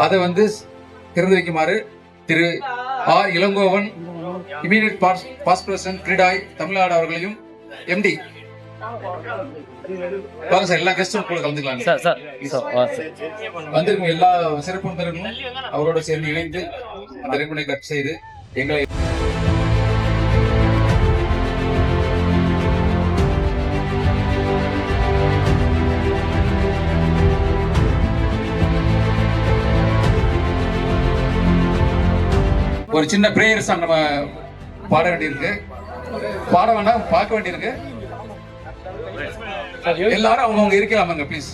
அதை வந்து திறந்து வைக்குமாறு திரு R Ilangovan, immediate past president CREDAI Tamil Nadu அவர்களையும், எம்டி வாங்க சார், எல்லா கெஸ்டும் கூட கலந்துக்கலாம். வந்திருக்கும் எல்லா சிறப்பு விருந்தினர்களும் அவரோட சேர்ந்து இணைந்து அந்த ரிப்பனை கட் செய்து எங்களை ஒரு சின்ன பிரேயர் சாங் நம்ம பாட வேண்டியிருக்கு. பாட வேண்டாம், பார்க்க வேண்டியிருக்கு. எல்லாரும் அவங்கவுங்க இருக்கலாமாங்க ப்ளீஸ்.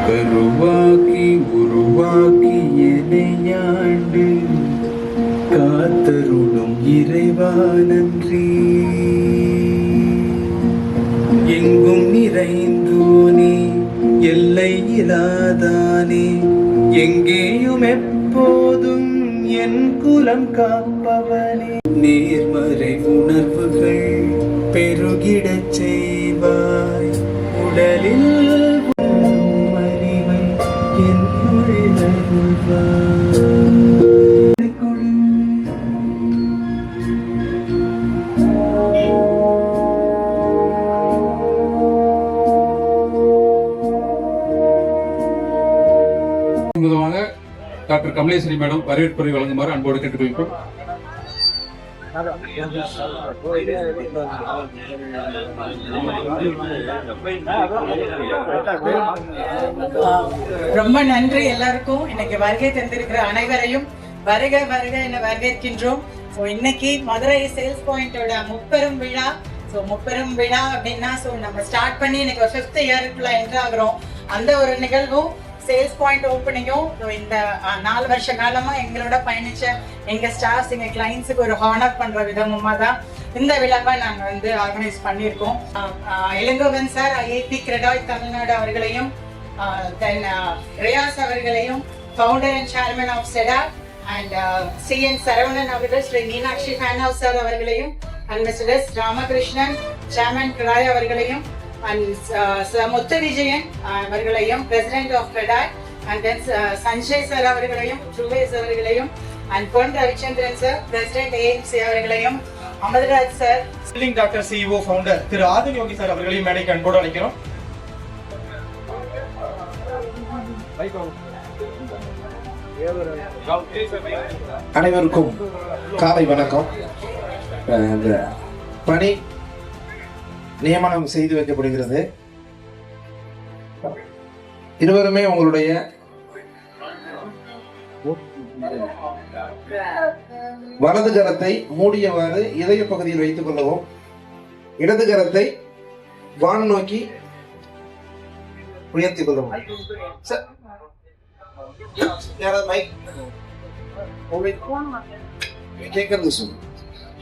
கருவாக்கி உருவாக்கி எனையாண்டு காத்தருளும் இறைவா நன்றி. எங்கும் நிறைந்தோனே எல்லை இல்லாதானே, எங்கேயும் எப்போதும் என் குலம் காப்பவனே. நேர்மறை உணர்வுகள் பெருகிடச் செய்வாய், உடலில் அறிவை என்னுள் அருள்வாய். டாக்டர் கமலேஸ்வரி மேடம் வரவேற்புரை வழங்குமாறு அன்போடு கேட்டுக்கொள்கிறோம். ரொம்ப நன்றி எல்லாருக்கும். இன்னைக்கு வருகை தந்திருக்கிற அனைவரையும் வருக வருக என வரவேற்கின்றோம். இன்னைக்கு மதுரை சேல்ஸ் பாயிண்டோட முப்பெரும் விழா. முப்பெரும் விழா அப்படின்னா நம்ம ஸ்டார்ட் பண்ணி இன்னைக்கு ஒரு 5th இயருக்குள்ள என்டர் ஆகிறோம். அந்த ஒரு நிகழ்வும் சேல்ஸ் பாயிண்ட் ஓப்பனிங்கும் இந்த 4 வருஷ காலமா எங்களோட பயணிச்ச எங்க ஸ்டாஃப்ஸ், எங்க கிளைண்ட்ஸுக்கு ஒரு ஹானர் பண்ற விதமா தான் இந்த விழாவை நாங்க வந்து ஆர்கனைஸ் பண்ணியிருக்கோம். இளங்கோவன் சார், ஐஐடி கிரெடாய் தமிழ்நாடு அவர்களையும், தென் ரியாஸ் அவர்களையும், ஃபவுண்டர் அண்ட் சேர்மன் ஆஃப் செடா, அண்ட் சிஎன் சரவணன் அவர்கள், Sri Meenakshi fan house sir அவர்களையும், and mister S Ramakrishnan chairman கிராய் அவர்களையும், முத்து விஜயன் அவர்களையும், president of CREDAI, and then Sanjay sir அவர்களையும், ட்ரூவேஸ் அவர்களையும், and Pon Ravichandran sir, president AMC அவர்களையும், Amarraj sir, building doctor CEO founder திரு ஆதில் யோகி சார் அவர்களையும் மேடைக்கு அன்போடு அழைக்கிறோம். அனைவருக்கும் காலை வணக்கம். பணி நியமனம் செய்து வைக்கப்படுகிறது. இருவருமே உங்களுடைய வலது கரத்தை மூடியவாறு இதய பகுதியில் வைத்துக் கொள்ளவும், இடது கரத்தை வான் நோக்கி உயர்த்திக் கொள்ளவும். கேட்கறது சொல்லு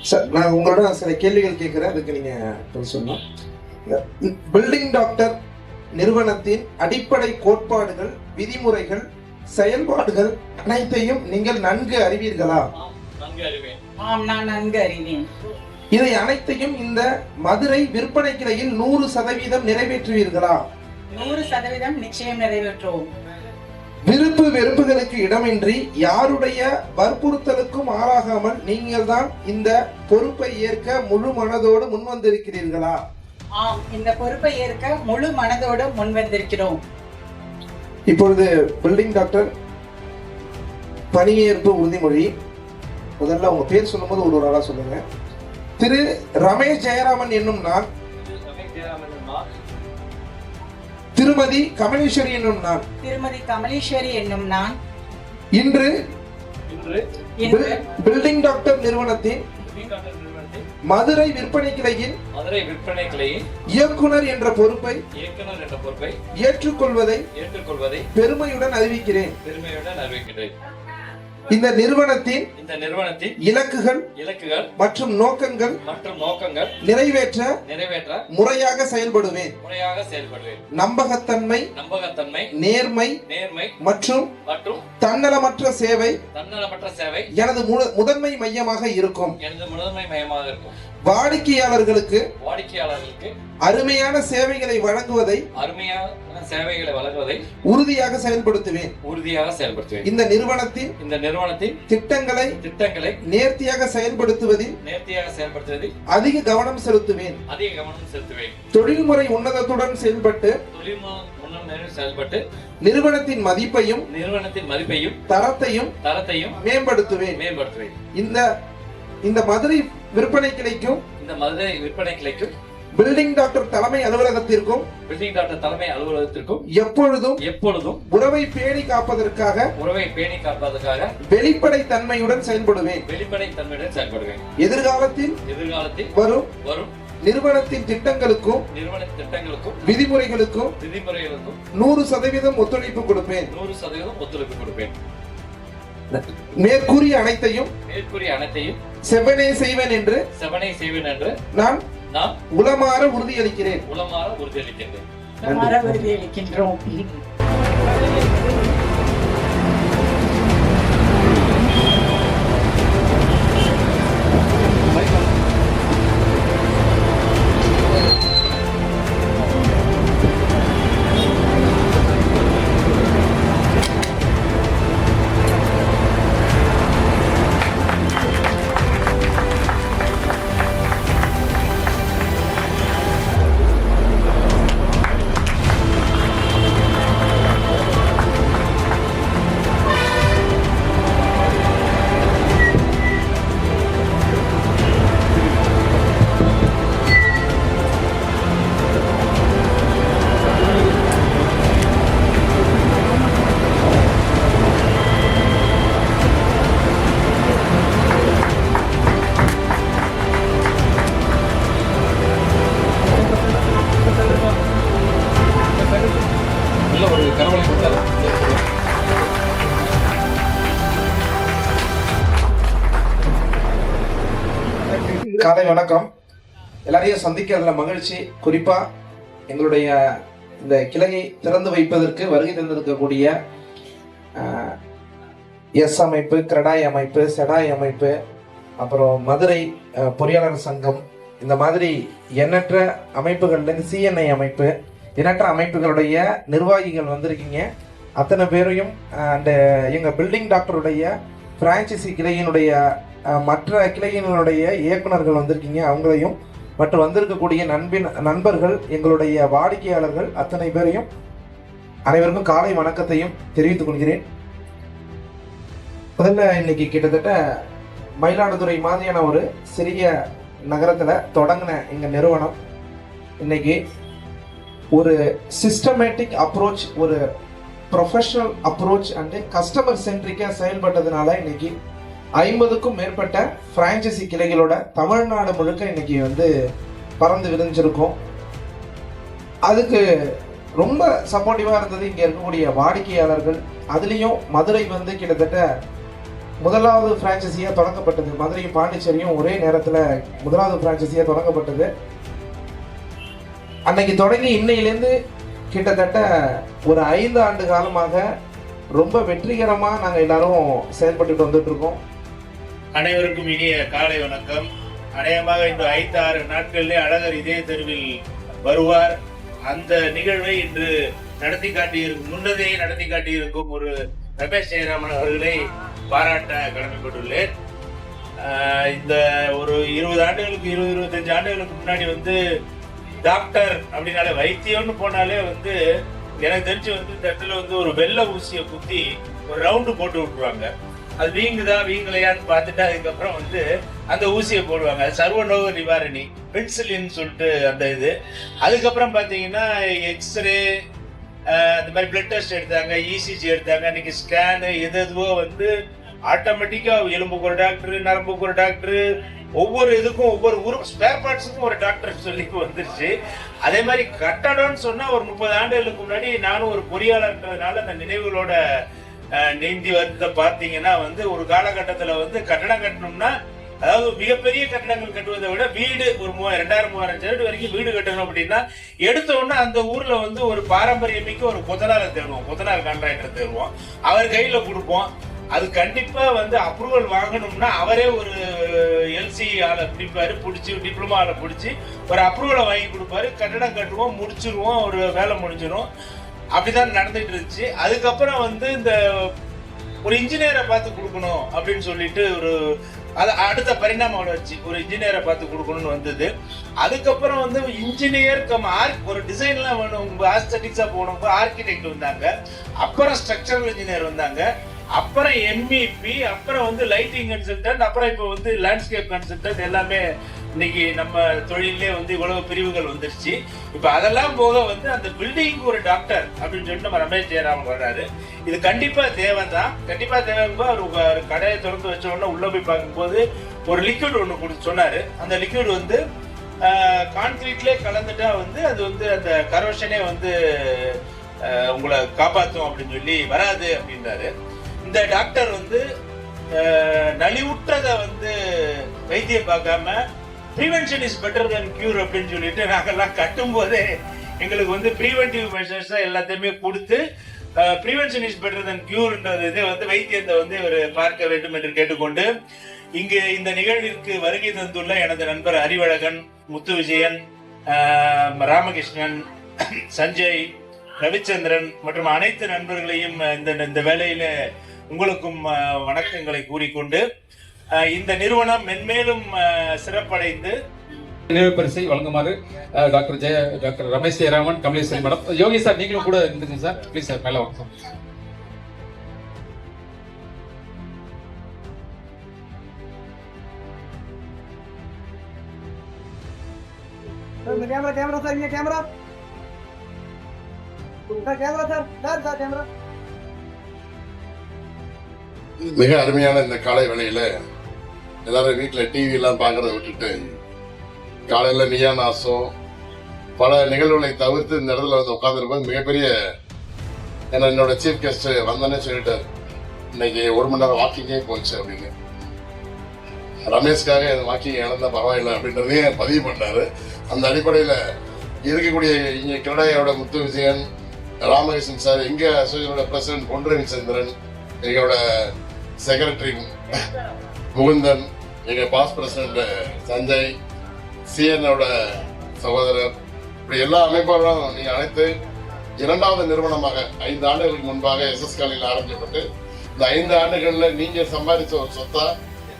சார். நான் உங்களோட சில கேள்விகள் கேட்கிறேன், அதுக்கு நீங்க சொல்லணும். பில்டிங் டாக்டர் நிறுவனத்தின் அடிப்படை கோட்பாடுகள், விதிமுறைகள், செயல்பாடுகள் அனைத்தையும் நீங்கள் நன்கு அறிவீர்களா? நான் நன்கு அறிவேன். இதை அனைத்தையும் இந்த மதுரை விற்பனை கிளையில் 100% நிறைவேற்றுவீர்களா? 100% நிச்சயம் நிறைவேற்றுவோம். விருப்பு வெறுப்புகளுக்கு இடமின்றி யாருடைய வற்புறுத்தலுக்கும் ஆளாகாமல் நீங்கள் தான் இந்த பொறுப்பை ஏற்க முழு மனதோடு முன்வந்திருக்கிறீர்களா? ஆம், இந்த பொறுப்பை ஏற்க முழு மனதோடு முன்வந்திருக்கிறோம். இப்பொழுது பில்டிங் டாக்டர் பணியேற்பு உறுதிமொழி. முதல்ல உங்க பேர் சொல்லும்போது ஒரு ஆளா சொல்லுங்க. திரு ரமேஷ் ஜெயராமன் என்னும் நான், திருமதி கமலேஸ்வரி என்னும் நான் இன்று பில்டிங் டாக்டர் நிறுவனத்தின் மதுரை விற்பனை கிளையின் இயக்குனர் என்ற பொறுப்பை ஏற்றுக்கொள்வதை பெருமையுடன் அறிவிக்கிறேன். இந்த நிறுவனத்தின் இலக்குகள் மற்றும் நோக்கங்கள் நிறைவேற்ற முறையாக செயல்படுவேன். நம்பகத்தன்மை, நேர்மை மற்றும் தன்னலமற்ற சேவை எனது முதன்மை மையமாக இருக்கும். வாடிக்கையாளர்களுக்கு வாடிக்கையாளர்களுக்கு அருமையான சேவைகளை வழங்குவதை அருமையான சேவைகளை வழங்குவதை உறுதியாக செயல்படுத்துவேன். இந்த நிறுவனத்தின் திட்டங்களை நேர்த்தியாக செயல்படுத்துவதில் அதிக கவனம் செலுத்துவேன். தொழில்முறை உன்னதத்துடன் செயல்பட்டு நிறுவனத்தின் மதிப்பையும் தரத்தையும் மேம்படுத்துவேன். இந்த மதுரை விற்பனை கிளைக்கும் பில்டிங் டாக்டர் தலைமை அலுவலகத்திற்கும் எப்பொழுதும் உறவை பேணி காப்பதற்காக வெளிப்படை தன்மையுடன் செயல்படுவேன். எதிர்காலத்தில் வரும் நிறுவனத்தின் திட்டங்களுக்கும் விதிமுறைகளுக்கும் 100% ஒத்துழைப்பு கொடுப்பேன். மேற்கூறிய அனைத்தையும் செவனே செய்வேன் என்று நான் உளமாற உறுதியளிக்கிறேன். உறுதியளிக்கின்றோம். காலை வணக்கம். எல்லாரையும் சந்திக்கிறதுல மகிழ்ச்சி. குறிப்பா எங்களுடைய இந்த கிளையை திறந்து வைப்பதற்கு வருகை தந்திருக்கக்கூடிய எஸ் அமைப்பு, கிரடாய் அமைப்பு, செடாய் அமைப்பு, அப்புறம் மதுரை பொறியாளர் சங்கம், இந்த மாதிரி எண்ணற்ற அமைப்புகள்லேருந்து சிஎன்ஐ அமைப்பு, எண்ணற்ற அமைப்புகளுடைய நிர்வாகிகள் வந்திருக்கீங்க. அத்தனை பேரையும் அண்டு எங்கள் பில்டிங் டாக்டருடைய பிரான்ச்சைசி கிளையினுடைய மற்ற கிளையினுடைய இயக்குநர்கள் வந்திருக்கீங்க. அவங்களையும் மற்றும் வந்திருக்கக்கூடிய நண்பர்கள், எங்களுடைய வாடிக்கையாளர்கள் அத்தனை பேரையும் அனைவருக்கும் காலை வணக்கத்தையும் தெரிவித்துக் கொள்கிறேன். முதல்ல இன்னைக்கு கிட்டத்தட்ட மயிலாடுதுறை மாதிரியான ஒரு சிறிய நகரத்துல தொடங்கின எங்க நிறுவனம் இன்னைக்கு ஒரு சிஸ்டமேட்டிக் அப்ரோச், ஒரு ப்ரொஃபஷனல் அப்ரோச் அண்ட் கஸ்டமர் சென்ட்ரிக்கா செயல்பட்டதுனால இன்னைக்கு 50க்கும் மேற்பட்ட பிரான்ச்சைசி கிளைகளோட தமிழ்நாடு முழுக்க இன்னைக்கு பறந்து விரிஞ்சிருக்கும். அதுக்கு ரொம்ப சப்போர்ட்டிவா இருந்தது இங்க இருக்கக்கூடிய வாடிக்கையாளர்கள். அதுலேயும் மதுரை கிட்டத்தட்ட முதலாவது பிரான்ச்சைசியா தொடங்கப்பட்டது. மதுரையும் பாண்டிச்சேரியும் ஒரே நேரத்தில் முதலாவது பிரான்ச்சைசியா தொடங்கப்பட்டது. அன்னைக்கு தொடங்கி இன்னையிலேருந்து கிட்டத்தட்ட ஒரு 5 ஆண்டு காலமாக ரொம்ப வெற்றிகரமாக நாங்கள் எல்லாரும் செயல்பட்டு வந்துட்டு இருக்கோம். அனைவருக்கும் இனிய காலை வணக்கம். அநேகமாக இந்த 5-6 நாட்களிலே அழகர் இதே தெருவில் வருவார். அந்த நிகழ்வை இன்று முன்னதையே நடத்தி காட்டியிருக்கும் ஒரு ரமேஷ் ஜெயராமன் அவர்களை பாராட்ட கடமைப்பட்டுள்ளேன். இந்த ஒரு 20 ஆண்டுகளுக்கு 20-25 ஆண்டுகளுக்கு முன்னாடி டாக்டர் அப்படின்னாலே வைத்தியம்னு போனாலே எனக்கு தெரிஞ்சு இந்த இடத்துல ஒரு வெள்ளை ஊசியை குத்தி ஒரு ரவுண்டு போட்டு விட்டுருவாங்க. அது வீங்கலையான்னு பார்த்துட்டு அதுக்கப்புறம் அந்த ஊசியை போடுவாங்க. சர்வநோக நிவாரணி பென்சிலின்னு சொல்லிட்டு அந்த இது. அதுக்கப்புறம் பார்த்தீங்கன்னா எக்ஸ்ரே, அந்த மாதிரி பிளட் டெஸ்ட் எடுத்தாங்க, இசிஜி எடுத்தாங்க. இன்னைக்கு ஸ்கேனு எதுவோ ஆட்டோமேட்டிக்கா எலும்புக்கு ஒரு டாக்டர், நரம்புக்கு ஒரு டாக்டர், ஒவ்வொரு இதுக்கும் ஒவ்வொரு ஸ்பேர் பார்ட்ஸுக்கும் ஒரு டாக்டர் சொல்லி வந்துருச்சு. அதே மாதிரி கட்டடம்னு சொன்னா ஒரு 30 ஆண்டுகளுக்கு முன்னாடி நானும் ஒரு பொறியாளர்ன்றதுனால அந்த நினைவுகளோட நீந்தி பார்த்தீங்கன்னா ஒரு காலகட்டத்துல கட்டடம் கட்டணும்னா, அதாவது மிகப்பெரிய கட்டடங்கள் கட்டுவதை விட வீடு ஒரு 2000-3000 சதுர வரைக்கும் வீடு கட்டணும் அப்படின்னா எடுத்த உடனே அந்த ஊர்ல ஒரு பாரம்பரியமிக்க ஒரு கொத்தனாரை தேடுவோம், கொத்தனார் கான்ட்ராக்டர் தேடுவோம், அவர் கையில கொடுப்போம். அது கண்டிப்பா அப்ரூவல் வாங்கணும்னா அவரே ஒரு எல்சி ஆளை பிடிப்பாரு, பிடிச்சி டிப்ளமா ஆளை பிடிச்சி ஒரு அப்ரூவலை வாங்கி கொடுப்பாரு, கட்டடம் கட்டுவோம், முடிச்சிருவோம், ஒரு வேலை முடிஞ்சிடும். அப்படிதான் நடந்துட்டு இருந்துச்சு. அதுக்கப்புறம் வந்து இந்த ஒரு இன்ஜினியரை பார்த்து கொடுக்கணும் அப்படின்னு சொல்லிட்டு ஒரு அது அடுத்த பரிணாம வளர்ச்சி, ஒரு இன்ஜினியரை பார்த்து கொடுக்கணும்னு வந்தது. அதுக்கப்புறம் வந்து இன்ஜினியர் ஒரு டிசைன்லாம் வேணும், ஆஸ்தட்டிக்ஸா போகணும், ஆர்கிடெக்ட் வந்தாங்க, அப்புறம் ஸ்ட்ரக்சரல் இன்ஜினியர் வந்தாங்க, அப்புறம் எம்இபி, அப்புறம் வந்து லைட்டிங் கன்சல்டன்ட், அப்புறம் இப்போ வந்து லேண்ட்ஸ்கேப் கன்சல்டன்ட். எல்லாமே இன்னைக்கு நம்ம தொழிலே வந்து இவ்வளவு பிரிவுகள் வந்துருச்சு. இப்ப அதெல்லாம் போக வந்து அந்த பில்டிங் ஒரு டாக்டர் அப்படின்னு சொல்லிட்டு நம்ம ரமேஷ் ஜெயராமன் வர்றாரு. இது கண்டிப்பா தேவைதான், கண்டிப்பா தேவைப்பா. ஒரு கடையை திறந்து வச்ச உடனே உள்ள போய் பார்க்கும்போது ஒரு லிக்விட் ஒன்று சொன்னாரு. அந்த லிக்விட் வந்து கான்கிரீட்லேயே கலந்துட்டா வந்து அது வந்து அந்த கரோஷனே வந்து உங்களை காப்பாற்றும் அப்படின்னு சொல்லி வராது அப்படின்றாரு. இந்த டாக்டர் வந்து நலிவுற்றதை வந்து வைத்தியம் பார்க்காம prevention is better then cure அப்படின்னு சொல்லிட்டு நாங்கெல்லாம் கட்டும் போதே எங்களுக்கு வந்து ப்ரிவென்டிவ் மெஷர்ஸ் எல்லாத்தையுமே கொடுத்து ப்ரிவென்ஷன் இஸ் பெட்டர் தென் கியூர்ன்றது இதை வந்து வைத்தியத்தை வந்து இவர் பார்க்க வேண்டும் என்று கேட்டுக்கொண்டு இங்கு இந்த நிகழ்விற்கு வருகை தந்துள்ள எனது நண்பர் அறிவழகன், முத்து விஜயன், ராமகிருஷ்ணன், சஞ்சய், ரவிச்சந்திரன் மற்றும் அனைத்து நண்பர்களையும் இந்த வேளையில உங்களுக்கும் வணக்கங்களை கூறிக்கொண்டு இந்த நிறுவனம் மென்மேலும் சிறப்படைந்து நினைவு பரிசை வழங்குமாறு டாக்டர் ரமேஷ் ஜெயராமன், கமலேஸ்வரி மேடம், யோகி சார் நீங்களும் கூட இருந்துங்க சார். ப்ளீஸ் சார், மேல வாங்க. மிக அருமையான இந்த காலை வேளையில எல்லாரும் வீட்டுல டிவி எல்லாம் பாக்குறத விட்டுட்டு காலையில நீயா நாசம் பல நிகழ்வுகளை தவிர்த்து இந்த இடத்துல வந்து உட்காந்துருப்பது மிகப்பெரிய. ஏன்னா என்னோட சீஃப் கெஸ்ட் வந்தோன்னே சொல்லிட்டாரு, இன்னைக்கு 1 மணி நேரம் வாக்கிங்கே போச்சு அப்படின்னு. ரமேஷ்காக இந்த வாக்கிங் இழந்தா பரவாயில்லை அப்படின்றதையும் பதிவு பண்ணாரு. அந்த அடிப்படையில இருக்கக்கூடிய இங்க கிரடையோட முத்து விஜயன், ராமகிருஷ்ணன் சார், எங்க அசோசியேஷனோட பிரசிடென்ட் பொன் ரவிச்சந்திரன், எங்களோட செக்ரட்டரி முகுந்தன், எங்க பாஸ் பிரசிடென்ட் சஞ்சய், சிஎனோட சகோதரர், இப்படி எல்லா அமைப்பாளரும் நீங்க அழைத்து 2வது நிறுவனமாக 5 ஆண்டுகளுக்கு முன்பாக SS காலையில் ஆரம்பிக்கப்பட்டு இந்த 5 ஆண்டுகள்ல நீங்க சம்பாதிச்ச ஒரு சொத்தா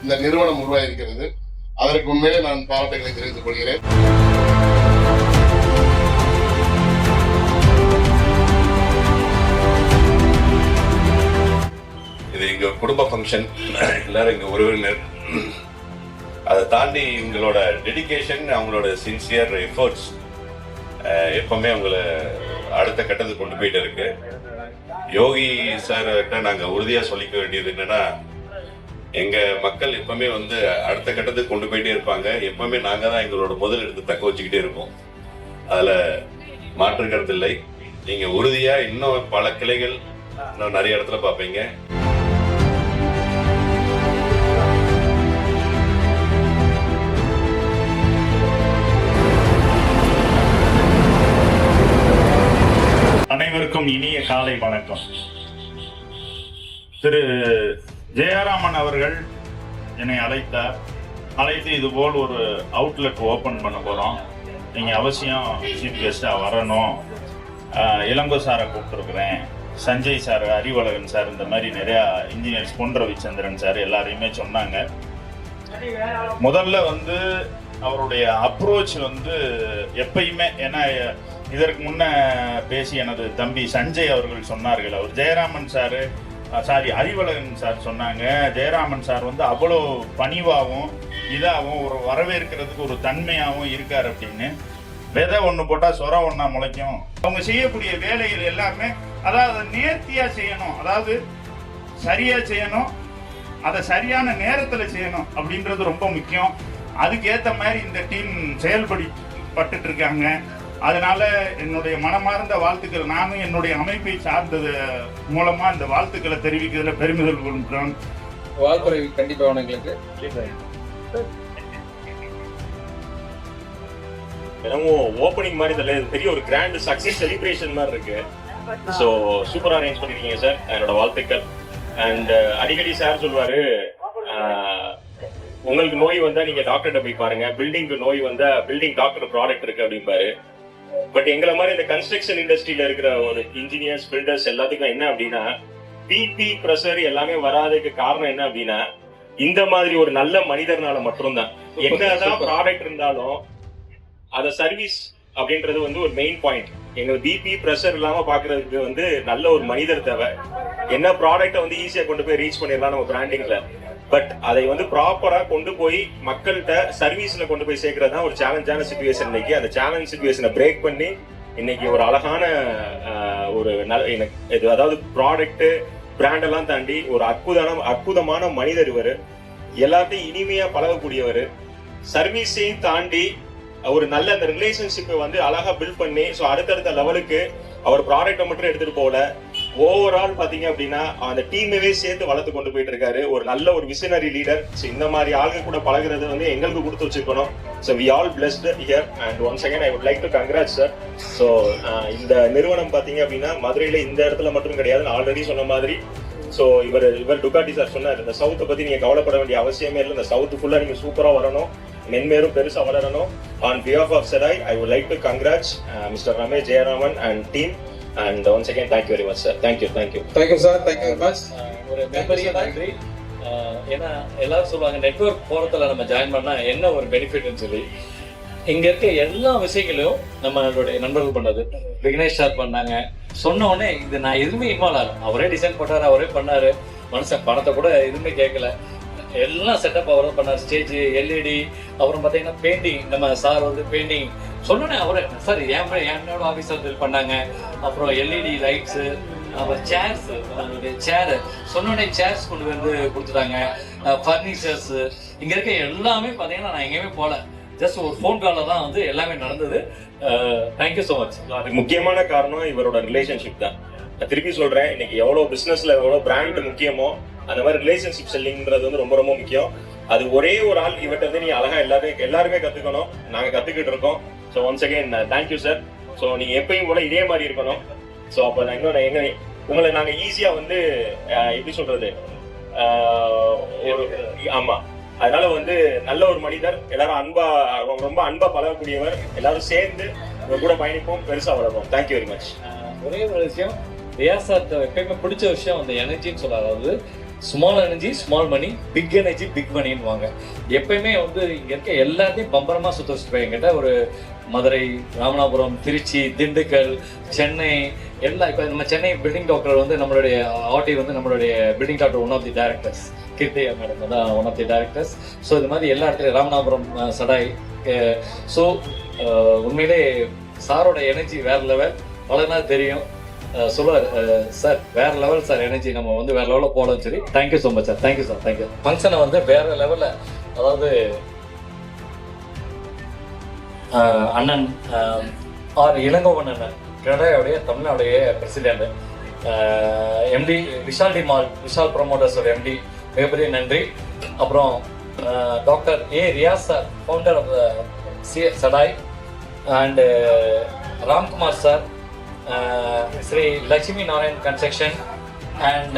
இந்த நிறுவனம் உருவாயிருக்கிறது. அதற்கு உண்மையிலே நான் பாராட்டுகளை தெரிவித்துக் கொள்கிறேன். இது எங்க குடும்ப ஃபங்க்ஷன், எல்லாரும் எங்க உறவினர். அதை தாண்டி இவங்களோட டெடிகேஷன், அவங்களோட சின்சியர் எஃபர்ட்ஸ் எப்பவுமே அவங்கள அடுத்த கட்டத்துக்கு கொண்டு போயிட்டு இருக்கு. யோகி சார்கிட்ட நாங்க உறுதியா சொல்லிக்க வேண்டியது என்னன்னா, எங்க மக்கள் எப்பவுமே வந்து அடுத்த கட்டத்துக்கு கொண்டு போயிட்டே இருப்பாங்க. எப்பவுமே நாங்க தான் எங்களோட முதல் எடுத்து தக்க வச்சுக்கிட்டே இருப்போம். அதுல மாற்று கருத்து இல்லை. நீங்க உறுதியா இன்னும் பல கிளைகள் இன்னும் நிறைய இடத்துல பார்ப்பீங்க. அனைவருக்கும் இனிய காலை வணக்கம். திரு ஜெயராமன் அவர்கள் என்னை அழைத்து இதுபோல் ஒரு அவுட்லெட் ஓபன் பண்ண போறோம், நீங்க அவசியம் சீஃப் கெஸ்டா வரணும், இளங்கோ சாரை கூப்பிட்டுருக்குறேன், சஞ்சய் சார், அறிவழகன் சார், இந்த மாதிரி நிறையா இன்ஜினியர்ஸ், பொன் ரவிச்சந்திரன் சார் எல்லாரையுமே சொன்னாங்க. முதல்ல வந்து அவருடைய அப்ரோச் வந்து எப்பயுமே, ஏன்னா இதற்கு முன்ன பேசி எனது தம்பி சஞ்சய் அவர்கள் சொன்னார்கள், அவர் ஜெயராமன் அறிவழகன் சார் சொன்னாங்க, ஜெயராமன் சார் வந்து அவ்வளோ பணிவாகவும் இதாகவும் ஒரு வரவேற்கிறதுக்கு ஒரு தன்மையாகவும் இருக்கார் அப்படின்னு. விதை ஒன்று போட்டால் சொரம் ஒன்றா முளைக்கும். அவங்க செய்யக்கூடிய வேலைகள் எல்லாமே அதாவது நேர்த்தியா செய்யணும், அதாவது சரியா செய்யணும், அதை சரியான நேரத்தில் செய்யணும் அப்படின்றது ரொம்ப முக்கியம். அதுக்கேற்ற மாதிரி இந்த டீம் செயல்பட்டு இருக்காங்க. அதனால என்னுடைய மனமார்ந்த வாழ்த்துக்கள். நானும் என்னுடைய அமைப்பை சார்ந்தது மூலமா இந்த வாழ்த்துக்களை தெரிவிக்கிறதுல பெருமிதல் கொள்கிறோம். வாழ்த்துறை கண்டிப்பா எங்களுக்கு ஓப்பனிங் மாதிரி தெரியல, பெரிய ஒரு கிராண்ட் சக்சஸ் செலிப்ரேஷன் மாதிரி இருக்கு. ஸோ சூப்பரா அரேஞ்ச் பண்ணிருக்கீங்க சார், என்னோட வாழ்த்துக்கள். அண்ட் அடிக்கடி சார் சொல்லுவாரு, உங்களுக்கு நோய் வந்தா நீங்க டாக்டர்கிட்ட போய் பாருங்க, பில்டிங்க்கு நோய் வந்தா பில்டிங் டாக்டர் ப்ராடக்ட் இருக்கு அப்படிம்பாரு. பட் எங்களை மாதிரி இந்த கன்ஸ்ட்ரக்ஷன் இண்டஸ்ட்ரியில இருக்கிற ஒரு இன்ஜினியர்ஸ், பில்டர்ஸ் எல்லாத்துக்கும் என்ன அப்படின்னா, பிபி ப்ரெஷர் எல்லாமே வராததுக்கு காரணம் என்ன அப்படின்னா, இந்த மாதிரி ஒரு நல்ல மனிதர்னால மட்டும்தான். என்னதான் ப்ராடக்ட் இருந்தாலும் அத சர்வீஸ் அப்படின்றது வந்து ஒரு மெயின் பாயிண்ட். எங்க பிபி ப்ரெஷர் இல்லாம பாக்குறதுக்கு வந்து நல்ல ஒரு மனிதர் தேவை. என்ன ப்ராடக்ட்டை வந்து ஈஸியா கொண்டு போய் ரீச் பண்ணிடலாம் நம்ம பிராண்டிங்ல, பட் அதை வந்து ப்ராப்பரா கொண்டு போய் மக்கள்கிட்ட சர்வீஸ்ல கொண்டு போய் சேர்க்கறது தான் ஒரு சேலஞ்சான சிச்சுவேஷன். இன்னைக்கு அந்த சேலஞ்ச் சிச்சுவேஷனை பிரேக் பண்ணி இன்னைக்கு ஒரு அழகான ஒரு இது, அதாவது ப்ராடக்ட் பிராண்ட் எல்லாம் தாண்டி ஒரு அற்புதமான மனிதர் இவர். எல்லாத்தையும் இனிமையா பழகக்கூடியவர். சர்வீஸையும் தாண்டி ஒரு நல்ல அந்த ரிலேஷன்ஷிப்பை வந்து அழகா பில்ட் பண்ணி ஸோ அடுத்தடுத்த லெவலுக்கு அவர் ப்ராடக்ட்டை மட்டும் எடுத்துட்டு போகல, ஓவரால் பாத்தீங்க அப்படின்னா அந்த டீமையே சேர்த்து வளர்த்து கொண்டு போயிட்டு இருக்காரு. ஒரு நல்ல ஒரு விசனரி லீடர். ஸோ இந்த மாதிரி ஆளுங்க கூட பழகுறது வந்து எங்களுக்கு கொடுத்து வச்சிருக்கணும். So we all blessed here and once again I would like to congrat sir. So இந்த நிறுவனம் பாத்தீங்க அப்படின்னா மதுரையில இந்த இடத்துல மட்டும் கிடையாது, நான் ஆல்ரெடி சொன்ன மாதிரி. ஸோ இவர் டுகாட்டி சார் சொன்னார், இந்த சவுத்தை பத்தி நீங்க கவலைப்பட வேண்டிய அவசியமே இல்லை, இந்த சவுத்து ஃபுல்லா நீங்க சூப்பரா வரணும், மென்மேலும் பெருசா வளரணும். On behalf of SEDAI, I would like to congrats Mr. Ramesh Jayaraman and team, and once again thank you very much sir. Thank you sir, thank you very much. ஒரு பெரிய நன்றி. ஏன்னா எல்லாரும் சொல்லுவாங்க நெட்வொர்க் போறதுல நம்ம ஜாயின் பண்ணா என்ன ஒரு பெனிஃபிட்னு சொல்லி, இங்க இருக்க எல்லா விஷயங்களையும் நம்மளுடைய நண்பர்கள் பண்ணது. விக்னேஷ் சார் பண்ணாங்க, சொன்ன உடனே இது நான் எதுவுமே இன்வால்வ் ஆகல, அவரே டிசைன் போட்டாரு, அவரே பண்ணாரு, மனுஷன் பணத்தை கூட எதுவுமே கேட்கல, எல்லாம் செட்டப் அவர் தான் பண்ணார். ஸ்டேஜ், எல்இடி, அப்புறம் பார்த்தீங்கன்னா பெயிண்டிங், நம்ம சார் வந்து பெயிண்டிங் சொன்னோன்னே அவரே சார் என்னோட ஆஃபீஸர் வந்து பண்ணாங்க. அப்புறம் எல்இடி லைட்ஸு, அப்புறம் சேர்ஸ், சேரு சொன்னோடனே சேர்ஸ் கொண்டு வந்து கொடுத்துட்டாங்க, ஃபர்னிச்சர்ஸு, இங்கே இருக்க எல்லாமே பார்த்தீங்கன்னா நான் எங்கேயுமே போகல, ஜஸ்ட் ஒரு ஃபோன் காலில் தான் வந்து எல்லாமே நடந்தது. Thank you so much. அதுக்கு முக்கியமான காரணம் இவரோட ரிலேஷன்ஷிப் தான். நான் திருப்பி சொல்றேன், இன்னைக்கு எவ்வளோ பிஸ்னஸ்ல எவ்வளோ பிராண்ட் முக்கியமோ அந்த மாதிரி ரிலேஷன்ஷிப் செல்லிங்கிறது வந்து ரொம்ப ரொம்ப முக்கியம். அது ஒரே ஒரு ஆள் இவர்கிட்ட வந்து நீங்க அழகா எல்லாருமே கத்துக்கணும். நாங்க கத்துக்கிட்டு இருக்கோம். So once again thank you sir. So நீங்க எப்பயும் போல இதே மாதிரி இருக்கணும். ஸோ அப்போ நான் உங்களை நாங்க ஈஸியா வந்து எப்படி சொல்றது, ஒரு ஆமா, அதனால வந்து நல்ல ஒரு மனிதர், எல்லாரும் ரொம்ப அன்பா பழகக்கூடியவர், எல்லாரும் சேர்ந்து உங்க கூட பயணிப்போம், பெருசா வளர்ப்போம். Thank you very much. ஒரே ஒரு விஷயம், ரியாஸ் சார் எப்பயுமே பிடிச்ச விஷயம் அந்த எனர்ஜின்னு சொல்ல, அதாவது ஸ்மால் எனர்ஜி ஸ்மால் மணி, பிக் எனர்ஜி பிக் மணின்னு வாங்க. எப்பயுமே வந்து இங்கே இருக்க எல்லாத்தையும் பம்பரமா சுத்த வச்சுட்டு போய் என்கிட்ட ஒரு மதுரை, ராமநாதபுரம், திருச்சி, திண்டுக்கல், சென்னை எல்லாம். இப்போ நம்ம சென்னை பில்டிங் டாக்டர் வந்து நம்மளுடைய ஆர்டி வந்து நம்மளுடைய building doctor one of the directors, Keerthiya madam தான் one of the directors. So இது மாதிரி எல்லா இடத்துலையும் ராமநாதபுரம், சடாய். ஸோ உண்மையிலே சாரோட எனர்ஜி வேற லெவல். பல நாள் தெரியும் சொல்லுவார் சார், வேற லெவல் சார் எனர்ஜி, நம்ம வந்து வேற லெவலில் போகலன்னு சொல்லி. Thank you so much sir, thank you sir, thank you. ஃபங்க்ஷனை வந்து வேற லெவலில், அதாவது அண்ணன் ஆர் இளங்கோவன் அண்ணன், கனடாவுடைய தமிழ்நாடுடைய president, MD Vishal de mall, Vishal ப்ரொமோட்டர்ஸோட எம்டி, மிகப்பெரிய நன்றி. அப்புறம் doctor A Riyaz sir, founder of சடாய், and Ramkumar sir, Sri Lakshmi Narayan Construction, and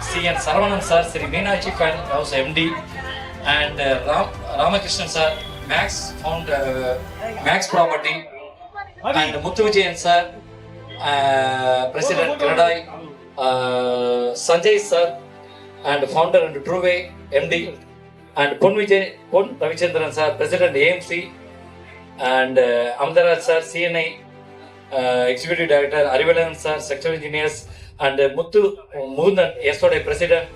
C.N. Saravanan sir, Sri Meenakshi Fan House MD, and Ramakrishnan sir, Max Property, and Muthu Vijayan sir, President Canadai, Sanjay sir, and founder and Trueway MD, and Pon Ravichandran sir, President AMC, and Amdaraj sir, CNI Executive Director, Arivalan sir, Structural Engineers, and Muthu Mugundan, yesterday President,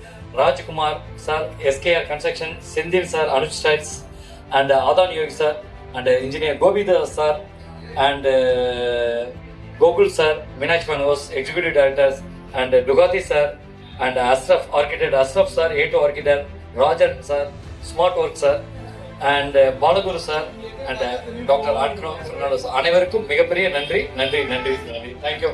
Rajkumar sir, SKR Construction, Sindhil sir, Anuj Styles, and Adan Yogi sir, and Engineer Gobida sir, and Gogul sir, Meenakshi Fan House Executive Directors, and Dugati sir, and Ashraf Architect, Ashraf sir, A2 Architect, Rajan sir, Smart Work sir, and Balaguru sir, and Dr. Adkro Fernandez. அனைவருக்கும் மிகப்பெரிய நன்றி. Thank you.